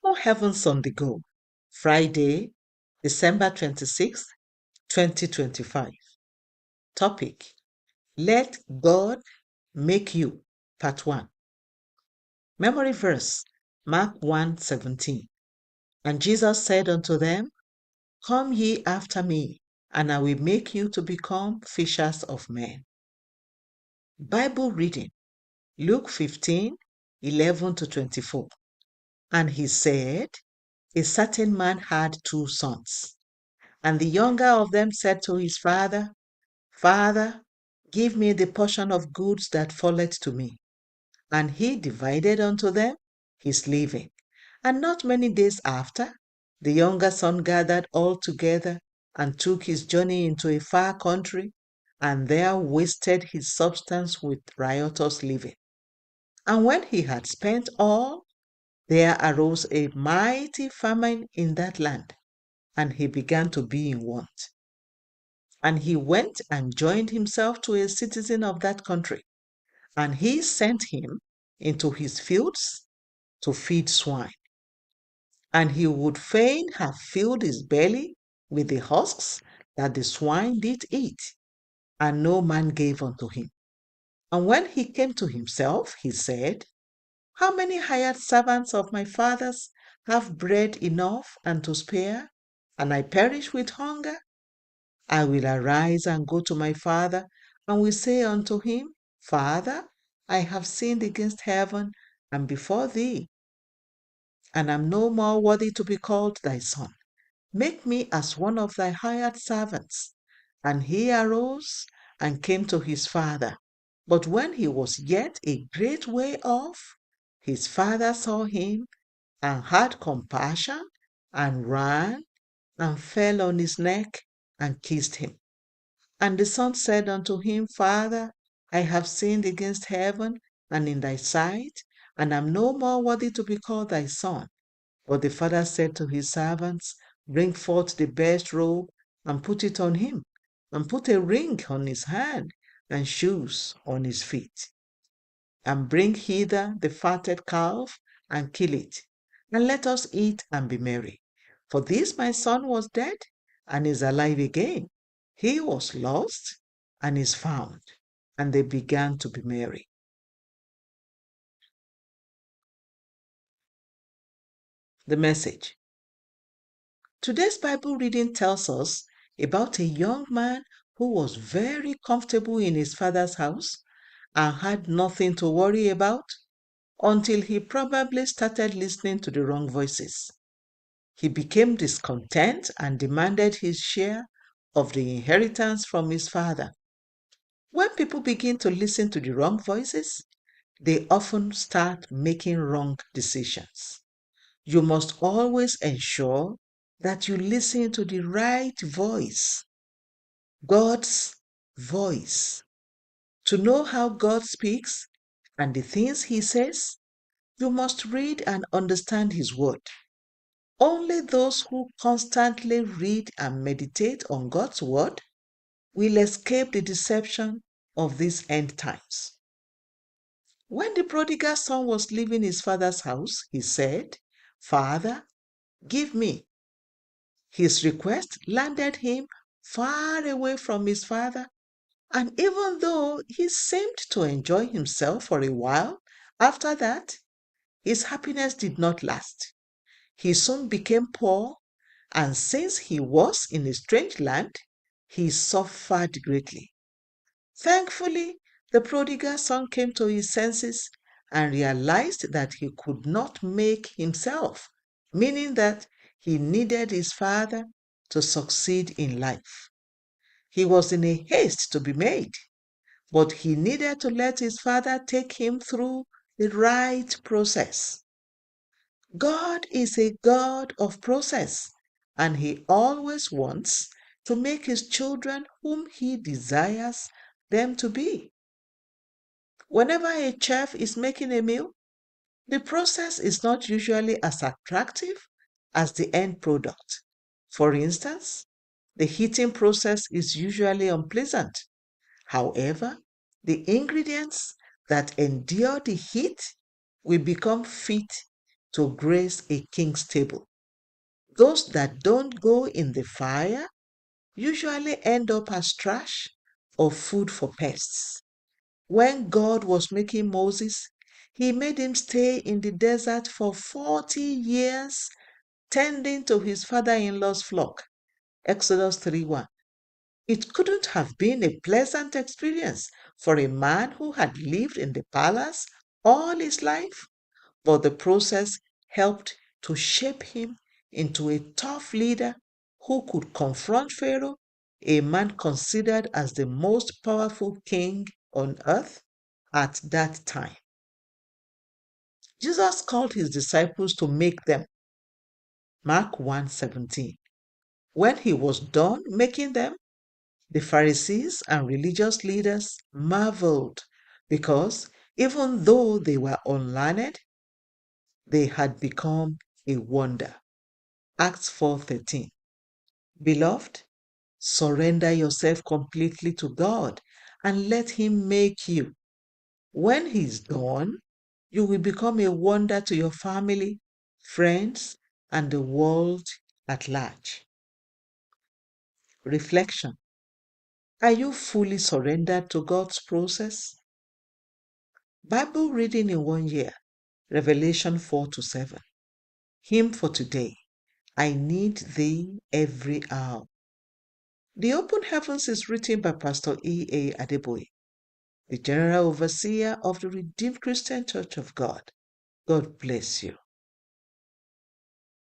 For Heavens on the Go, Friday, December 26th, 2025. Topic: Let God Make You, Part 1. Memory verse, Mark 1:17. And Jesus said unto them, Come ye after me, and I will make you to become fishers of men. Bible reading, Luke 15:11-24. And he said, A certain man had 2 sons. And the younger of them said to his father, Father, give me the portion of goods that falleth to me. And he divided unto them his living. And not many days after, the younger son gathered all together and took his journey into a far country, and there wasted his substance with riotous living. And when he had spent all, there arose a mighty famine in that land, and he began to be in want. And he went and joined himself to a citizen of that country, and he sent him into his fields to feed swine. And he would fain have filled his belly with the husks that the swine did eat, and no man gave unto him. And when he came to himself, he said, How many hired servants of my father's have bread enough and to spare, and I perish with hunger? I will arise and go to my father, and will say unto him, Father, I have sinned against heaven and before thee, and am no more worthy to be called thy son. Make me as one of thy hired servants. And he arose and came to his father. But when he was yet a great way off, his father saw him and had compassion and ran and fell on his neck and kissed him. And the son said unto him, Father, I have sinned against heaven and in thy sight, and am no more worthy to be called thy son. But the father said to his servants, Bring forth the best robe, and put it on him, and put a ring on his hand, and shoes on his feet. And bring hither the fatted calf, and kill it, and let us eat and be merry. For this my son was dead, and is alive again. He was lost, and is found. And they began to be merry. The message. Today's Bible reading tells us about a young man who was very comfortable in his father's house and had nothing to worry about until he probably started listening to the wrong voices. He became discontent and demanded his share of the inheritance from his father. When people begin to listen to the wrong voices, they often start making wrong decisions. You must always ensure that you listen to the right voice, God's voice. To know how God speaks and the things He says, you must read and understand His Word. Only those who constantly read and meditate on God's Word will escape the deception of these end times. When the prodigal son was leaving his father's house, he said, Father, give me. His request landed him far away from his father, and even though he seemed to enjoy himself for a while, after that, his happiness did not last. He soon became poor, and since he was in a strange land, he suffered greatly. Thankfully, the prodigal son came to his senses and realized that he could not make himself, meaning that he needed his father to succeed in life. He was in a haste to be made, but he needed to let his father take him through the right process. God is a God of process, and He always wants to make His children whom He desires them to be. Whenever a chef is making a meal, the process is not usually as attractive as the end product. For instance, the heating process is usually unpleasant. However, the ingredients that endure the heat will become fit to grace a king's table. Those that don't go in the fire usually end up as trash or food for pests. When God was making Moses, he made him stay in the desert for 40 years, tending to his father-in-law's flock. Exodus 3:1. It couldn't have been a pleasant experience for a man who had lived in the palace all his life, but the process helped to shape him into a tough leader who could confront Pharaoh, a man considered as the most powerful king on earth at that time. Jesus called his disciples to make them. Mark 1:17. When he was done making them, the Pharisees and religious leaders marveled because even though they were unlearned, they had become a wonder. Acts 4:13. Beloved, surrender yourself completely to God and let him make you. When he's done, you will become a wonder to your family, friends, and the world at large. Reflection. Are you fully surrendered to God's process? Bible reading in 1 year, Revelation 4-7. Hymn for today. I need thee every hour. The Open Heavens is written by Pastor E.A. Adeboye, the General Overseer of the Redeemed Christian Church of God. God bless you.